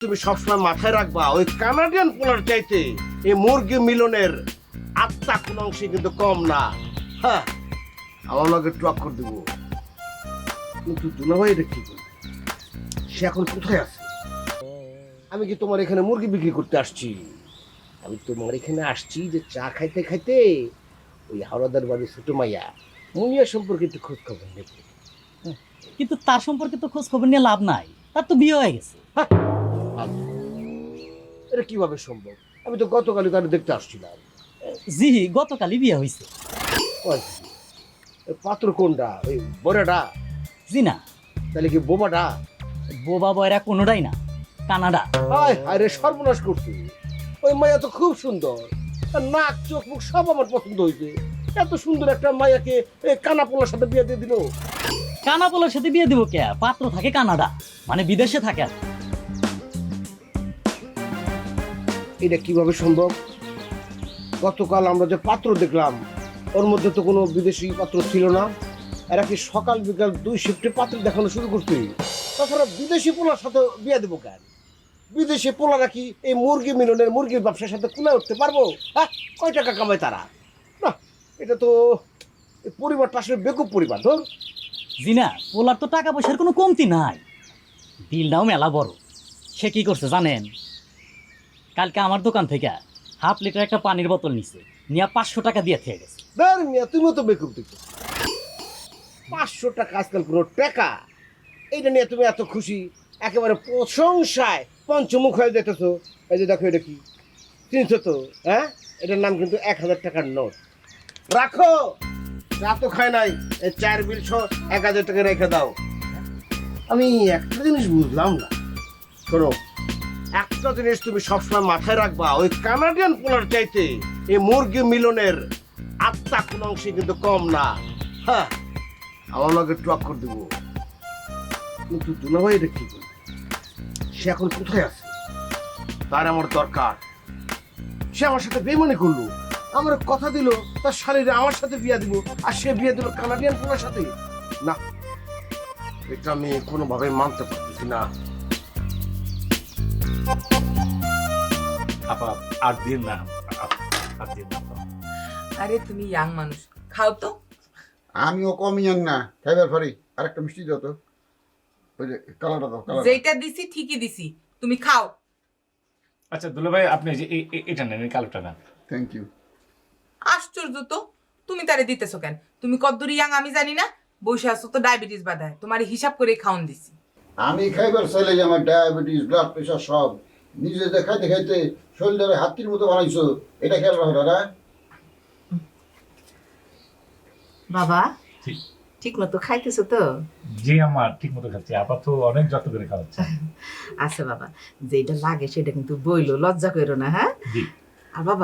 তুমি সবসময় মাথায় রাখবা ওই কানাডিয়ান পোলার চাইতে এই মুরগি মিলনের আত্মা কোন অংশে কিন্তু কম না। হ্যাঁ, আমার লগে টক্কর দিব। কিন্তু দুলাভাই এটা কি করবে? সে এখন কোথায় আছে? আমি কি তোমার এখানে মুরগি বিক্রি করতে আসছি? আমি তোমার এখানে আসছি যে চা খাইতে খাইতে ওই হাওড়াদার বাড়ির ছোট মাইয়া মুনিয়া সম্পর্কে একটু খোঁজ খবর নেব। কিন্তু তার সম্পর্কে তো খোঁজ খবর নিয়ে লাভ নাই, তার তো বিয়ে হয়ে গেছে। এটা কিভাবে সম্ভব? আমি তো গতকালই তার দেখতে আসছিলাম। জি, গতকালই বিয়ে হয়েছে। ওই, ওই পাত্র কোনটা? ওই বড়াটা? জি না, তাহলে কি বোবাটা? বোবা বয়রা কোনোটাই না, কানাডা। হায় হায় রে, সর্বনাশ করছি। ওই মাইয়া তো খুব সুন্দর, তার নাক চোখ মুখ সব আমার পছন্দ হয়েছে। এত সুন্দর একটা মাইয়াকে এই কানা পোলার সাথে বিয়ে দিয়ে দিল। কানা পোলার সাথে বিয়ে দিব কে? পাত্র থাকে কানাডা, মানে বিদেশে থাকে। এটা কিভাবে সম্ভব? গতকাল আমরা যে পাত্র দেখলাম ওর মধ্যে তো কোনো বিদেশি পাত্র ছিল না। এরা কি সকাল বিকাল 2 শিফটে পাত্র দেখানো শুরু করছে? তাছাড়া বিদেশি পোলার সাথে বিয়ে দেবো কেন? বিদেশি পোলারা কি এই মুরগি মিলনের মুরগির ব্যবসার সাথে কুলে উঠতে পারবো? হ্যাঁ, কয় টাকা কামায় তারা? না, এটা তো এই পরিবারটা আসলে বেকুব পরিবার। ধর, জি না, পোলার তো টাকা পয়সার কোনো কমতি নাই, বিলটাও মেলা বড়। সে কি করছে জানেন? কালকে আমার দোকান থেকে হাফ লিটার একটা পানির বোতল নিছে, নিয়ে 500 টাকা দিয়ে থেকে গেছে। ধর মিয়া, তুমিও তো বেকুব দেখো। 500 টাকা আজকাল কোনো টাকা? এইটা নিয়ে তুমি এত খুশি, একেবারে প্রশংসায় পঞ্চমুখ হয়ে যেতেছো। এই যে দেখো, এটা কি চিনছো তো? হ্যাঁ, এটার নাম কিন্তু 1000 টাকার নোট। রাখো, চা তো খায় নাই, এই 4 বিল সহ 1000 টাকা রেখে দাও। আমি একটা জিনিস বুঝলাম না। শোনো, একটা জিনিস তুমি সবসময় মাথায় রাখবা, ওই কানাডিয়ান পোলার চাইতে এই মুরগি মিলনের আত্মা কোন অংশে কিন্তু কম না। হ্যাঁ, আমার লগে টক্কর দিব। কিন্তু দুলাভাই এটা কি করবে? সে এখন কোথায় আছে? তার আমার দরকার। সে আমার সাথে বেমানি করলো, আমার কথা দিল তার শালীরা আমার সাথে বিয়ে দিব, আর সে বিয়ে দিল কানাডিয়ান পোলার সাথে। না, এটা আমি কোনোভাবে মানতে পারতেছি না। আপা আর দিন না, আর দিন না। আরে তুমি ইয়াং মানুষ, খাও তো। আমিও কম ইয়াং না, খাইবার পারি। আরেকটা মিষ্টি দাও তো, ওই যে কালারটা দাও, কালার। যেটা দিছি ঠিকই দিছি, তুমি খাও। আচ্ছা দুলা ভাই, আপনি যে এটা নেন, এই কালোটা নেন। Thank you. আশ্চর্য তো, তুমি তারে দিতেছো কেন? তুমি কদ্দুর ইয়াং আমি জানি না? বসে আসো তো ডায়াবেটিস বাধায়, তোমার হিসাব করে খাওন দিছি। আমি খাইবার চাইলে যে আমার ডায়াবেটিস, ব্লাড প্রেশার সব নিজে যে খাইতে খাইতে শরীরে হাতির মতো বানাইছো, এটা খেয়াল রাখো দাদা। বাবা ঠিক। ঠিক মতো খাইতেছো তো? জি আমার ঠিক মতো খাচ্ছি, আপা তো অনেক যত্ন করে খাওয়াচ্ছে। আচ্ছা বাবা, যেটা লাগে সেটা কিন্তু বইলো, লজ্জা করো না। হ্যাঁ, জি। আর বাবা